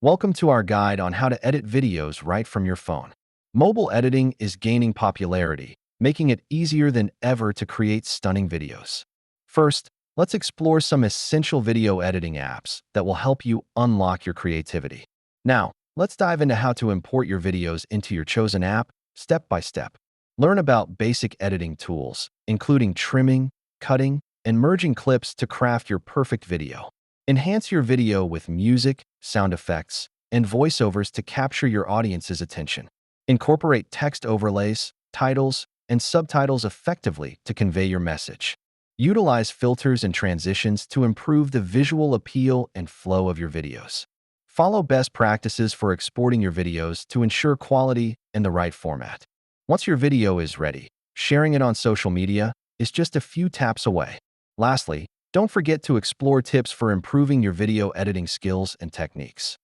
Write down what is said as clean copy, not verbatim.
Welcome to our guide on how to edit videos right from your phone. Mobile editing is gaining popularity, making it easier than ever to create stunning videos. First, let's explore some essential video editing apps that will help you unlock your creativity. Now, let's dive into how to import your videos into your chosen app step by step. Learn about basic editing tools, including trimming, cutting, and merging clips to craft your perfect video. Enhance your video with music, sound effects, and voiceovers to capture your audience's attention. Incorporate text overlays, titles, and subtitles effectively to convey your message. Utilize filters and transitions to improve the visual appeal and flow of your videos. Follow best practices for exporting your videos to ensure quality and the right format. Once your video is ready, sharing it on social media is just a few taps away. Lastly, don't forget to explore tips for improving your video editing skills and techniques.